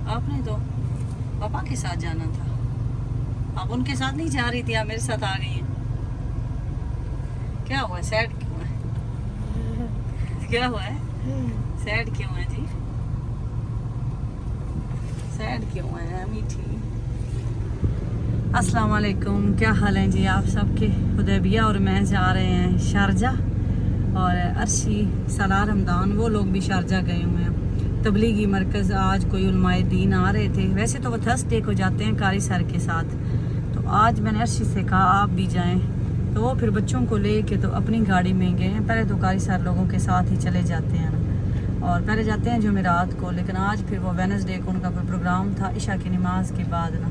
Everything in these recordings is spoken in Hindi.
आपने तो पापा के साथ जाना था, आप उनके साथ नहीं जा रही थी, आप मेरे साथ आ गई हैं। क्या हुआ, सैड क्यों है? क्या हुआ है, सैड क्यों है जी? सैड क्यों है मीठी? अस्सलाम वालेकुम, क्या हाल है जी आप सबके? हुदैबिया और मैं जा रहे हैं शारजा, और अर्शी सलार रमदान वो लोग भी शारजा गए हुए हैं। तबलीगी मरकज़ आज कोई उलमाए दीन आ रहे थे, वैसे तो वो थर्सडे को जाते हैं कारी सर के साथ, तो आज मैंने अर्शी से कहा आप भी जाएं, तो वो फिर बच्चों को ले के तो अपनी गाड़ी में गए हैं। पहले तो कारी सर लोगों के साथ ही चले जाते हैं ना, और पहले जाते हैं जुमेरात को, लेकिन आज फिर वो वेडनेसडे को उनका कोई प्रोग्राम था इशा की नमाज के बाद ना,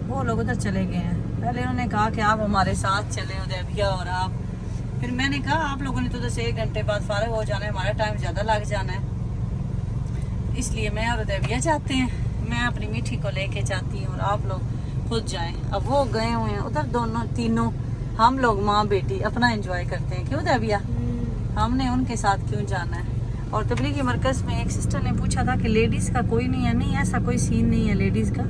वो लोग उधर चले गए हैं। पहले उन्होंने कहा कि आप हमारे साथ चले हुदैबिया, और आप, फिर मैंने कहा आप लोगों ने तो 1 घंटे बाद फारिग हो जाना है, हमारा टाइम ज़्यादा लग जाना है, इसलिए मैं और हुदैबिया जाते हैं। मैं अपनी मीठी को लेके जाती हूँ और आप लोग खुद जाएं। अब वो गए हुए हैं उधर, दोनों तीनों, हम लोग माँ बेटी अपना एंजॉय करते हैं। क्यों हुदैबिया, हमने उनके साथ क्यों जाना है? और तबलीगी मरकज़ में एक सिस्टर ने पूछा था कि लेडीज़ का कोई नहीं है, नहीं ऐसा कोई सीन नहीं है लेडीज़ का,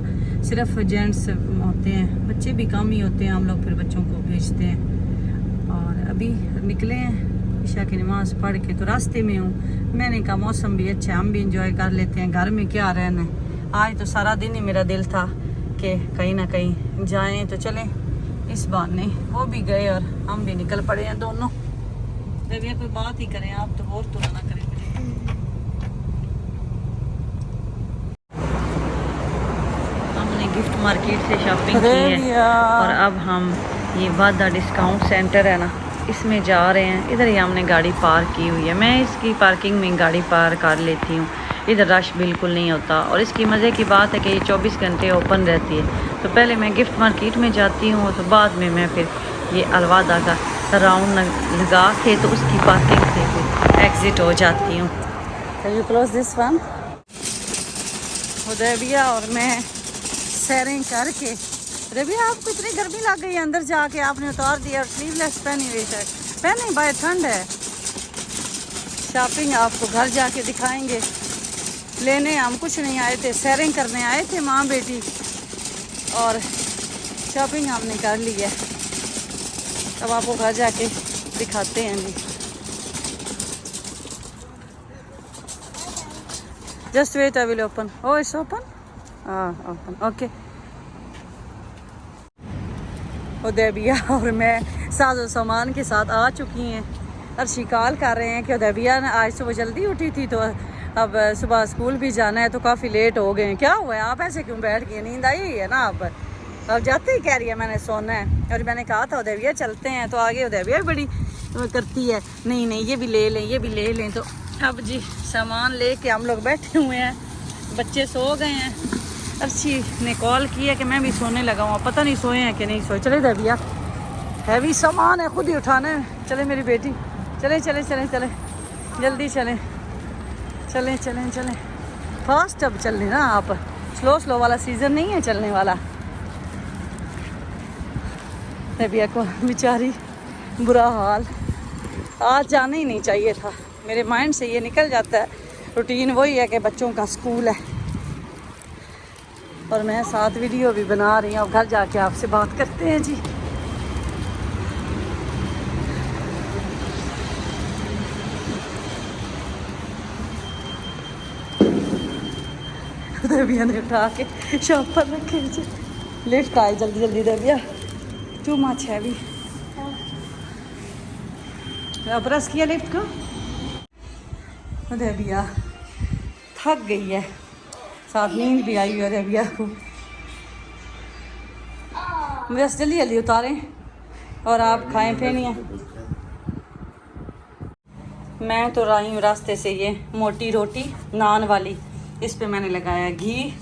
सिर्फ जेंट्स होते हैं, बच्चे भी कम ही होते हैं, हम लोग फिर बच्चों को भेजते हैं। और अभी निकले हैं ईशा की नमाज़ पढ़ के, तो रास्ते में हूँ। मैंने कहा मौसम भी अच्छा है, हम भी इंजॉय कर लेते हैं, घर में क्या रहना है। आज तो सारा दिन ही मेरा दिल था कि कहीं ना कहीं जाएं, तो चलें इस बहाने। वो भी गए और हम भी निकल पड़े हैं दोनों। जब ये कोई बात ही करें आप, तो और तो ना करें। हमने गिफ्ट मार्केट से शॉपिंग की है, और अब हम ये वादा डिस्काउंट सेंटर है ना, इसमें जा रहे हैं। इधर ही हमने गाड़ी पार्क की हुई है, मैं इसकी पार्किंग में गाड़ी पार्क कर लेती हूँ, इधर रश बिल्कुल नहीं होता। और इसकी मज़े की बात है कि ये 24 घंटे ओपन रहती है। तो पहले मैं गिफ्ट मार्केट में जाती हूँ, तो बाद में मैं फिर ये अलवादा का राउंड लगा के तो उसकी पार्किंग से फिर एग्ज़िट हो जाती हूँ। You close this one. Hudaibiya और मैं सैरें करके, हुदैबिया आपको इतनी गर्मी लग गई है, अंदर जाके आपने उतार दिया और स्लीवलेस पहनी हुई शर्ट पहने, बाहर ठंड है। शॉपिंग आपको घर जाके दिखाएंगे, लेने हम कुछ नहीं आए थे, सैरें करने आए थे माँ बेटी, और शॉपिंग हमने कर ली है। अब आपको घर जाके दिखाते हैं जी। Just wait, I will open. Oh it's open, हाँ ओपन, ओके। हुदैबिया और मैं साजो सामान के साथ आ चुकी हैं। अर्शी कॉल कर रहे हैं कि हुदैबिया ने आज सुबह जल्दी उठी थी, तो अब सुबह स्कूल भी जाना है, तो काफ़ी लेट हो गए हैं। क्या हुआ है, आप ऐसे क्यों बैठ गए? नींद आई हुई है ना आप? अब जाते ही कह रही है मैंने सोना है, और मैंने कहा था हुदैबिया चलते हैं, तो आगे हुदैबिया भी बड़ी करती है, नहीं नहीं ये भी ले लें, ये भी ले लें। तो अब जी सामान ले के हम लोग बैठे हुए हैं, बच्चे सो गए हैं। अर्शी ने कॉल किया कि मैं भी सोने लगा हूँ, पता नहीं सोए हैं कि नहीं सोए। चले हुदैबिया, हैवी सामान है, खुद ही उठाना है। चले मेरी बेटी, चले चले चले चले, जल्दी चलें, चलें चलें चलें, फास्ट अब चल ना आप, स्लो स्लो वाला सीज़न नहीं है चलने वाला। हुदैबिया को बेचारी बुरा हाल, आज जाना ही नहीं चाहिए था, मेरे माइंड से ये निकल जाता है। रूटीन वही है कि बच्चों का स्कूल है, और मैं साथ वीडियो भी बना रही हूँ। अब घर जाके आपसे बात करते हैं जी। हुदैबिया ने उठा के शॉप पर रखे जी। लिफ्ट आए जल्दी जल्दी Hudaibiya, too much heavy. Press किया लिफ्ट को। हुदैबिया थक गई है, साथ नींद भी आई हुई है हुदैबिया को। बस जल्दी जल्दी उतारें और आप खाएं फेनिया। मैं तो लाई हूँ रास्ते से ये मोटी रोटी नान वाली, इस पे मैंने लगाया घी,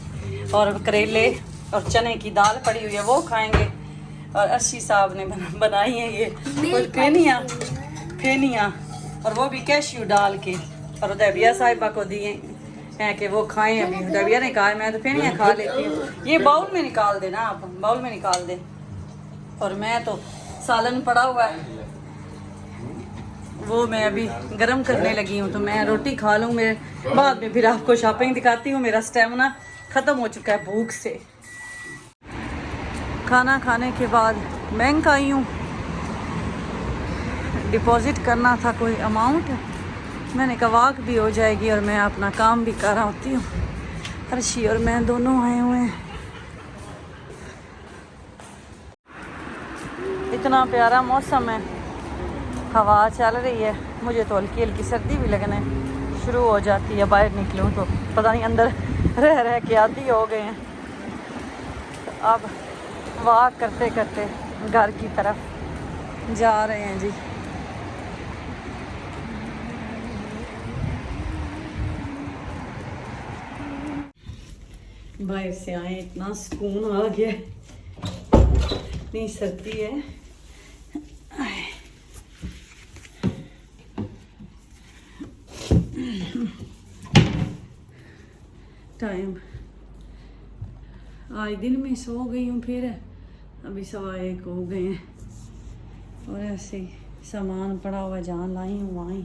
और करेले और चने की दाल पड़ी हुई है वो खाएंगे। और अर्शी साहब ने बनाई है ये कुछ फेनिया, और वो भी कैश्यू डाल के, और हुदैबिया साहिबा को दिए हैं कि वो खाएं। अभी हुदैबिया ने कहा मैं तो फेनिया खा लेती हूँ। ये बाउल में निकाल देना आप, बाउल में निकाल दे। और मैं तो सालन पड़ा हुआ है, वो मैं अभी गरम करने लगी हूँ, तो मैं रोटी खा लूँ, मेरे बाद में फिर आपको शॉपिंग दिखाती हूँ। मेरा स्टेमिना ख़त्म हो चुका है भूख से। खाना खाने के बाद बैंक आई हूँ, डिपॉजिट करना था कोई अमाउंट, मैंने कहा वाक भी हो जाएगी और मैं अपना काम भी कर होती हूँ। अर्शी और मैं दोनों आए हुए हैं। इतना प्यारा मौसम है, हवा चल रही है, मुझे तो हल्की हल्की सर्दी भी लगने शुरू हो जाती है। बाहर निकलूँ तो पता नहीं अंदर रह रह के आदी हो गए हैं। अब वॉक करते करते घर की तरफ जा रहे हैं जी। बाहर से आए, इतना सुकून आ गया, इतनी सर्दी है। टाइम आज दिन में सो गई हूँ, फिर अभी 1:15 हो गए हैं और ऐसे ही सामान पड़ा हुआ, जहाँ लाई हूँ वहीं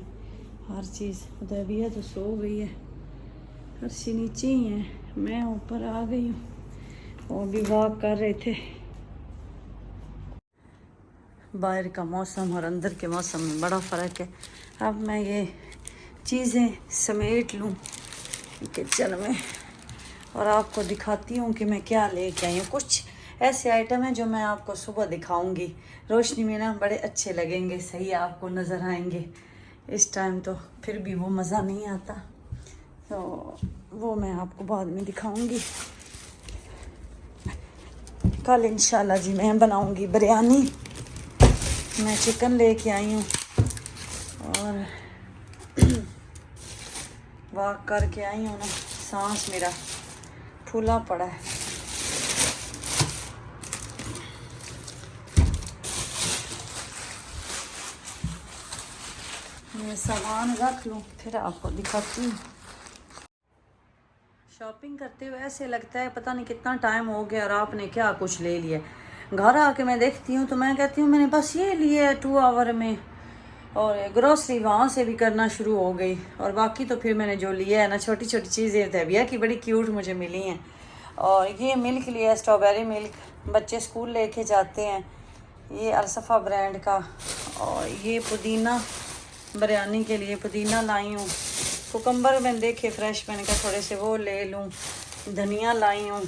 हर चीज़। उदयबिया तो सो गई है, अर्शी नीचे ही है, मैं ऊपर आ गई हूँ। और भी वॉक कर रहे थे। बाहर का मौसम और अंदर के मौसम में बड़ा फ़र्क है। अब मैं ये चीज़ें समेट लूँ किचन में और आपको दिखाती हूँ कि मैं क्या लेके आई हूँ। कुछ ऐसे आइटम हैं जो मैं आपको सुबह दिखाऊंगी, रोशनी में ना बड़े अच्छे लगेंगे, सही आपको नज़र आएंगे। इस टाइम तो फिर भी वो मज़ा नहीं आता, तो वो मैं आपको बाद में दिखाऊंगी। कल इंशाल्लाह जी मैं बनाऊंगी बिरयानी। मैं चिकन लेके आई हूँ और वॉक करके आई हूँ ना, सांस मेरा फूला पड़ा है। मैं सामान रख लूँ फिर आपको दिखाती हूँ। शॉपिंग करते हुए ऐसे लगता है पता नहीं कितना टाइम हो गया और आपने क्या कुछ ले लिया। घर आके मैं देखती हूँ तो मैं कहती हूँ मैंने बस ये लिया है 2 आवर में, और ग्रोसरी वहाँ से भी करना शुरू हो गई। और बाकी तो फिर मैंने जो लिया है ना, छोटी छोटी चीज़ें तबिया की बड़ी क्यूट मुझे मिली हैं। और ये मिल्क लिया है, स्ट्रॉबेरी मिल्क, बच्चे स्कूल लेके जाते हैं, ये अलसफ़ा ब्रांड का। और ये पुदीना बिरयानी के लिए पुदीना लाई हूँ। कुकम्बर मैंने देखे फ्रेश, मैंने कहा थोड़े से वो ले लूँ। धनिया लाई हूँ।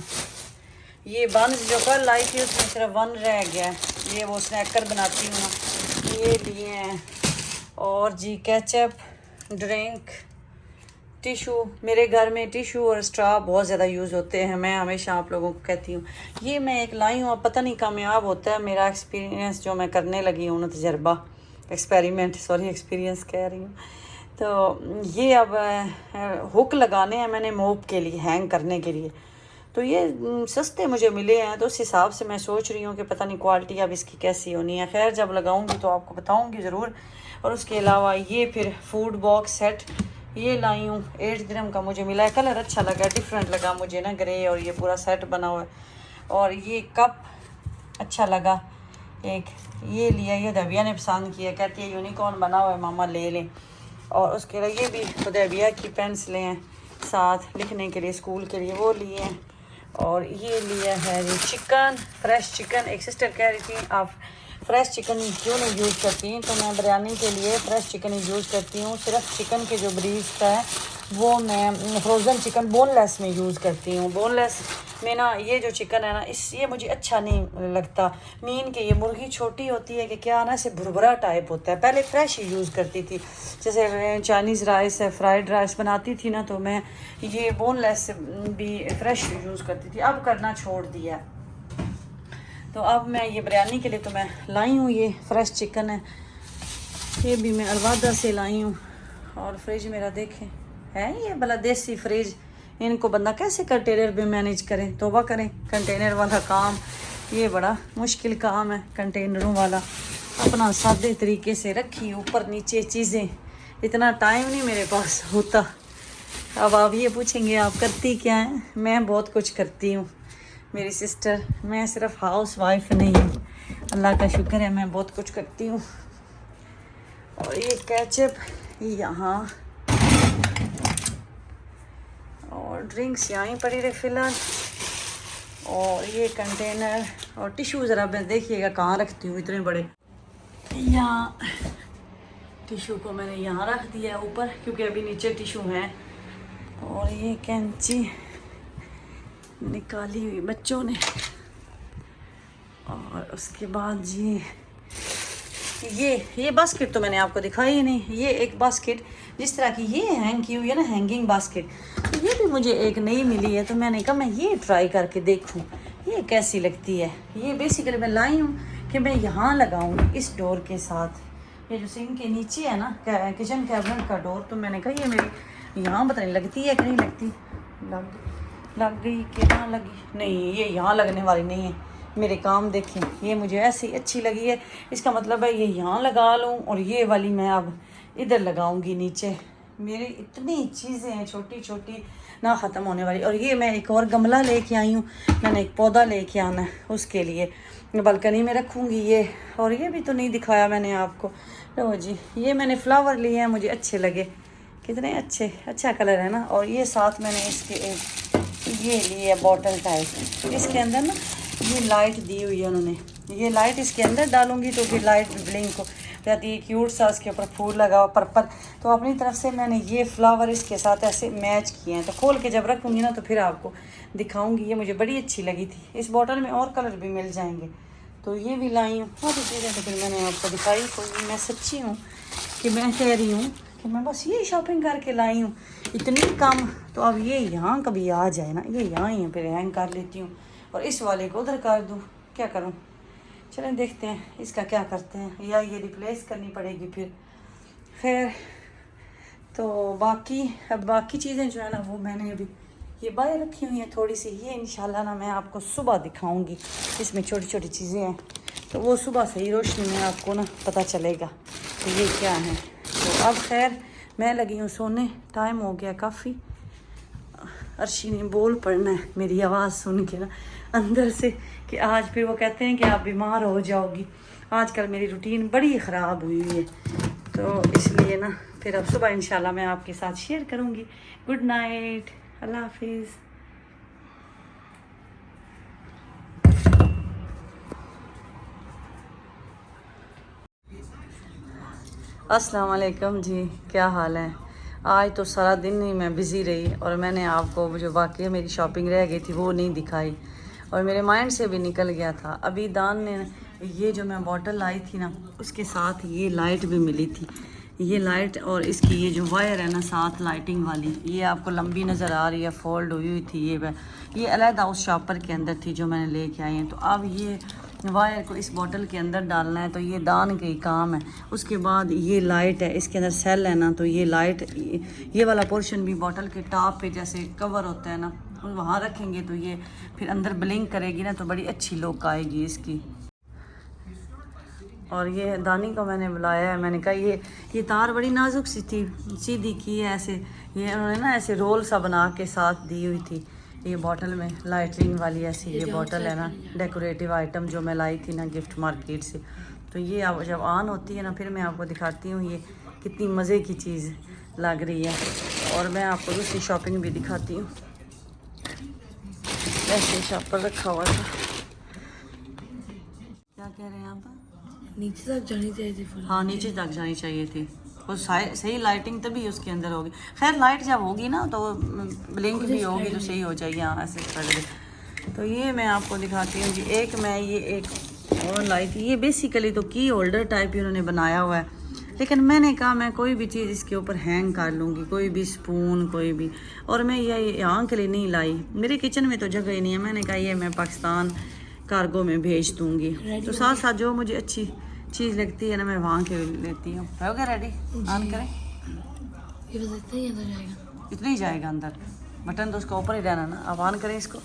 ये बंस जो कल लाई थी उसमें सिर्फ 1 रह गया, ये वो स्नैकर बनाती हूँ ना, ये लिए हैं। और जी केचप, ड्रिंक, टिशू। मेरे घर में टिशू और स्ट्रॉ बहुत ज़्यादा यूज़ होते हैं, मैं हमेशा आप लोगों को कहती हूँ। ये मैं एक लाई हूँ, अब पता नहीं कामयाब होता है मेरा एक्सपीरियंस जो मैं करने लगी हूँ ना, तजर्बा, एक्सपीरियंस कह रही हूँ। तो ये अब हुक लगाने हैं मैंने मोप के लिए, हैंग करने के लिए। तो ये सस्ते मुझे मिले हैं, तो उस हिसाब से मैं सोच रही हूँ कि पता नहीं क्वालिटी अब इसकी कैसी होनी है। खैर जब लगाऊंगी तो आपको बताऊंगी ज़रूर। और उसके अलावा ये फिर फूड बॉक्स सेट ये लाई हूँ, 8 दिरहम का मुझे मिला है। कलर अच्छा लगा, डिफरेंट लगा मुझे ना, ग्रे, और ये पूरा सेट बना हुआ है। और ये कप अच्छा लगा, एक ये लिया, ये दबिया ने पसंद किया, कहती है यूनिकॉर्न बना हुआ है मामा ले लें। और उसके अलावा ये भी खुदैबिया की पेंसिलें हैं साथ लिखने के लिए, स्कूल के लिए, वो लिए हैं। और ये लिया है ये चिकन, फ्रेश चिकन। एक सिस्टर कह रही थी आप फ्रेश चिकन क्यों नहीं यूज़ करती हैं, तो मैं बिरयानी के लिए फ्रेश चिकन ही यूज़ करती हूँ। सिर्फ चिकन के जो ब्रीज का है वो मैं फ्रोज़न चिकन बोनलेस में यूज़ करती हूँ। बोनलेस में ना ये जो चिकन है ना, ये मुझे अच्छा नहीं लगता। मीन के ये मुर्गी छोटी होती है कि क्या ना, इसे भुरभुरा टाइप होता है। पहले फ्रेश ही यूज़ करती थी, जैसे चाइनीज़ राइस है, फ्राइड राइस बनाती थी ना, तो मैं ये बोनलेस भी फ्रेश यूज़ करती थी, अब करना छोड़ दिया। तो अब मैं ये बिरयानी के लिए तो मैं लाई हूँ, ये फ्रेश चिकन है, ये भी मैं अलवादा से लाई हूँ। और फ्रिज मेरा देखें है ये भला देसी फ्रिज, इनको बंदा कैसे कंटेनर में मैनेज करे, तौबा करें। कंटेनर वाला काम ये बड़ा मुश्किल काम है, कंटेनरों वाला। अपना सादे तरीके से रखी ऊपर नीचे चीज़ें, इतना टाइम नहीं मेरे पास होता। अब आप ये पूछेंगे आप करती क्या हैं, मैं बहुत कुछ करती हूँ मेरी सिस्टर, मैं सिर्फ हाउस वाइफ नहीं हूँ, अल्लाह का शुक्र है मैं बहुत कुछ करती हूँ। और ये केचप यहाँ, और ड्रिंक्स यहाँ ही पड़ी रहे फिलहाल। और ये कंटेनर और टिश्यू ज़रा मैं देखिएगा कहाँ रखती हूँ, इतने बड़े। यहाँ टिश्यू को मैंने यहाँ रख दिया ऊपर, क्योंकि अभी नीचे टिश्यू हैं। और ये कैंची निकाली हुई बच्चों ने। और उसके बाद जी ये बास्केट तो मैंने आपको दिखाई ही नहीं। ये एक बास्केट जिस तरह की ये हैंग की हुई है ना, हैंगिंग बास्केट, तो ये भी मुझे एक नई मिली है। तो मैंने कहा मैं ये ट्राई करके देखूं ये कैसी लगती है। ये बेसिकली मैं लाई हूँ कि मैं यहाँ लगाऊंगी इस डोर के साथ। ये जो सिंक के नीचे है ना किचन कैबिनेट का डोर, तो मैंने कहा ये मेरी यहाँ पता नहीं लगती है कि नहीं लगती। लग गई कि ना लगी, नहीं ये यहाँ लगने वाली नहीं है। मेरे काम देखें, ये मुझे ऐसी अच्छी लगी है। इसका मतलब है ये यहाँ लगा लूँ और ये वाली मैं अब इधर लगाऊंगी नीचे। मेरी इतनी चीज़ें हैं छोटी छोटी ना ख़त्म होने वाली। और ये मैं एक और गमला लेके आई हूँ, मैंने एक पौधा लेके आना है उसके लिए, बालकनी में रखूँगी ये। और ये भी तो नहीं दिखाया मैंने आपको। लो जी, ये मैंने फ्लावर लिए हैं, मुझे अच्छे लगे, कितने अच्छे, अच्छा कलर है ना। और ये साथ मैंने इसके एक ये लिए बॉटल टाइप, इसके अंदर ना ये लाइट दी हुई है उन्होंने। ये लाइट इसके अंदर डालूंगी तो फिर लाइट ब्लिंक हो जाती है। क्यूट सा उसके ऊपर फूल लगा हुआ पर्पल। तो अपनी तरफ से मैंने ये फ्लावर इसके साथ ऐसे मैच किए हैं। तो खोल के जब रखूँगी ना तो फिर आपको दिखाऊंगी। ये मुझे बड़ी अच्छी लगी थी। इस बॉटल में और कलर भी मिल जाएंगे, तो ये भी लाई हूँ। बहुत चीज़ें तो फिर मैंने आपको दिखाई कोई। मैं सच्ची हूँ कि मैं कह रही हूँ कि मैं बस ये शॉपिंग करके लाई हूँ, इतनी कम। तो अब ये यहाँ कभी आ जाए ना, ये यहाँ ही फिर हैंग कर लेती हूँ और इस वाले को उधर कर दूँ, क्या करूँ। चलें देखते हैं इसका क्या करते हैं, या ये रिप्लेस करनी पड़ेगी फिर। खैर तो बाकी चीज़ें जो है ना वो मैंने अभी ये बाहर रखी हुई हैं थोड़ी सी। ये इंशाल्लाह ना मैं आपको सुबह दिखाऊंगी। इसमें छोटी छोटी चीज़ें हैं तो वो सुबह से ही रोशनी में आपको ना पता चलेगा कि ये क्या है। तो अब खैर मैं लगी हूँ सोने, टाइम हो गया काफ़ी। अर्शी ने बोल पड़ना है मेरी आवाज़ सुन के ना अंदर से कि आज फिर वो कहते हैं कि आप बीमार हो जाओगी। आजकल मेरी रूटीन बड़ी ख़राब हुई है, तो इसलिए ना फिर अब सुबह इंशाल्लाह मैं आपके साथ शेयर करूँगी। गुड नाइट, अल्लाह हाफिज़। अस्सलाम वालेकुम जी, क्या हाल है। आज तो सारा दिन ही मैं बिज़ी रही और मैंने आपको जो वाकई मेरी शॉपिंग रह गई थी वो नहीं दिखाई और मेरे माइंड से भी निकल गया था। अभी दान ने ये जो मैं बॉटल लाई थी ना उसके साथ ये लाइट भी मिली थी। ये लाइट और इसकी ये जो वायर है ना साथ लाइटिंग वाली, ये आपको लंबी नज़र आ रही है, फोल्ड हुई थी। ये अलग उस शॉपर के अंदर थी जो मैंने लेके आई हैं। तो अब ये वायर को इस बॉटल के अंदर डालना है, तो ये दान के ही काम है। उसके बाद ये लाइट है, इसके अंदर सेल है ना, तो ये लाइट ये वाला पोर्शन भी बॉटल के टॉप पे जैसे कवर होता है ना वहाँ रखेंगे तो ये फिर अंदर ब्लिंक करेगी ना, तो बड़ी अच्छी लुक आएगी इसकी। और ये दानी को मैंने बुलाया है, मैंने कहा ये तार बड़ी नाजुक सी थी, सीधी की है ऐसे, ये उन्होंने ना ऐसे रोल सा बना के साथ दी हुई थी। ये बॉटल में लाइटिंग वाली ऐसी ये बॉटल है ना, डेकोरेटिव आइटम जो मैं लाई थी ना गिफ्ट मार्केट से। तो ये अब जब ऑन होती है ना फिर मैं आपको दिखाती हूँ ये कितनी मज़े की चीज़ लग रही है। और मैं आपको दूसरी शॉपिंग भी दिखाती हूँ। ऐसे शॉपर रखा हुआ था। क्या कह रहे हैं आप? नीचे तक जानी चाहिए थी। हाँ नीचे तक जानी चाहिए थी, वो सही लाइटिंग तभी उसके अंदर होगी। खैर लाइट जब होगी ना तो ब्लिंक भी होगी तो सही हो जाएगी। हाँ ऐसे कर दे। तो ये मैं आपको दिखाती हूँ कि एक मैं ये एक और लाई थी। ये बेसिकली तो की होल्डर टाइप ही उन्होंने बनाया हुआ है, लेकिन मैंने कहा मैं कोई भी चीज़ इसके ऊपर हैंग कर लूँगी, कोई भी स्पून कोई भी। और मैं ये यहाँ के लिए नहीं लाई, मेरे किचन में तो जगह ही नहीं है। मैंने कहा ये मैं पाकिस्तान कार्गो में भेज दूँगी। तो साथ साथ जो मुझे अच्छी चीज़ लगती है ना मैं वहाँ के लेती हूँ। हो गया रेडी? ऑन करें? ये बस इतना ही अंदर जाएगा, इतना ही जाएगा अंदर, बटन तो उसका ऊपर ही रहना ना। अब ऑन करें इसको।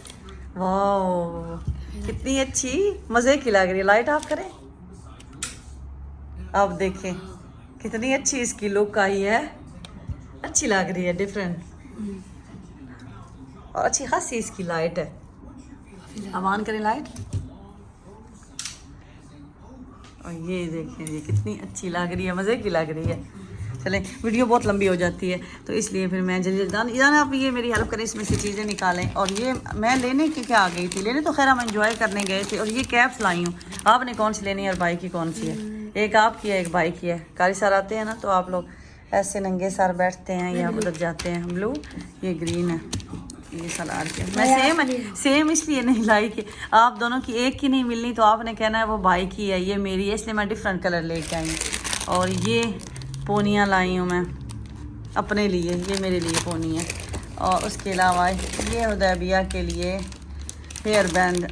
वाह कितनी अच्छी मज़े की लग रही है। लाइट ऑफ करें, अब देखें कितनी अच्छी इसकी लुक आई है, अच्छी लग रही है, डिफरेंट और अच्छी खासी इसकी लाइट है। अब ऑन करें लाइट। और ये देखें ये कितनी अच्छी लग रही है, मज़े की लग रही है। चलें, वीडियो बहुत लंबी हो जाती है तो इसलिए फिर मैं जल्दी ईरान आप ये मेरी हेल्प करें, इसमें से चीज़ें निकालें। और ये मैं लेने की क्या आ गई थी, लेने तो खैर हम एंजॉय करने गए थे। और ये कैप्स लाई हूँ, आपने कौन सी लेनी है और भाई की कौन सी है? एक आपकी है, एक भाई की है। कारी सर आते हैं ना तो आप लोग ऐसे नंगे सर बैठते हैं या उधर जाते हैं। ब्लू, ये ग्रीन है, ये सलार के। मैं सेम इसलिए नहीं लाई कि आप दोनों की एक की नहीं मिलनी तो आपने कहना है वो भाई की है, ये मेरी है, इसलिए मैं डिफरेंट कलर लेके आई हूँ। और ये पोनियाँ लाई हूँ मैं अपने लिए, ये मेरे लिए पोनी है। और उसके अलावा ये हुदैबिया के लिए हेयर बैंड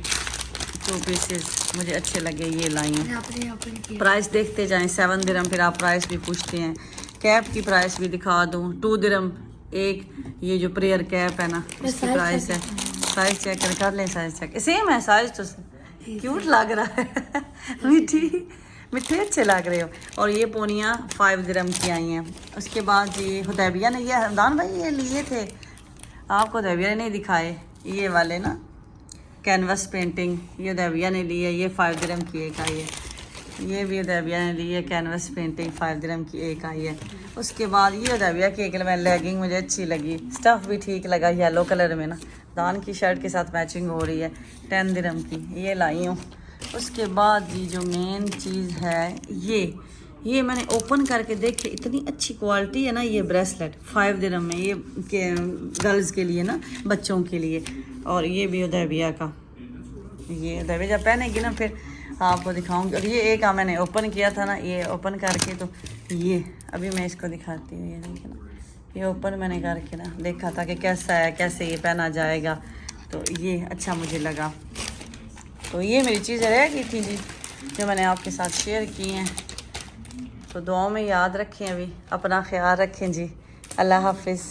2 पीसेस मुझे अच्छे लगे, ये लाई हूँ। प्राइस देखते जाएं, 7 दिरहम। फिर आप प्राइस भी पूछते हैं। कैप की प्राइस भी दिखा दूँ, 2 दिरहम एक। ये जो प्रेयर कैप है ना उसकी प्राइस है। साइज चेक कर लें, साइज चेक सेम है, साइज तो क्यूट लग रहा है। मिठे अच्छे लग रहे हो। और ये पोनियाँ 5 दिरहम की आई हैं। उसके बाद ये हुदैबिया ने, ये हमदान भाई ये लिए थे, आपको हुदैबिया ने नहीं दिखाए, ये वाले ना कैनवस पेंटिंग, ये हुदैबिया ने ली है, ये 5 दिरहम की एक आई है। ये भी हुदैबिया ने ली है, कैनवस पेंटिंग 5 दिरहम की एक आई है। उसके बाद ये हुदैबिया की एक लेगिंग मुझे अच्छी लगी, स्टफ़ भी ठीक लगा, येलो कलर में ना दान की शर्ट के साथ मैचिंग हो रही है, 10 दिरहम की, ये लाई हूँ। उसके बाद जी जो मेन चीज़ है ये मैंने ओपन करके देखे, इतनी अच्छी क्वालिटी है ना। ये ब्रेसलेट 5 दिरहम में, ये गर्ल्स के लिए ना, बच्चों के लिए। और ये भी हुदैबिया का, ये हुदैबिया जब पहनेगी ना फिर आपको दिखाऊंगी। और ये एक मैंने ओपन किया था ना, ये ओपन करके तो ये अभी मैं इसको दिखाती हूँ। ये देखिए ना, ये ओपन मैंने करके ना देखा था कि कैसा है, कैसे ये पहना जाएगा, तो ये अच्छा मुझे लगा। तो ये मेरी चीज़ें रह गई थी जी जो मैंने आपके साथ शेयर की हैं। तो दुआओं में याद रखें, अभी अपना ख्याल रखें जी। अल्लाह हाफिज़।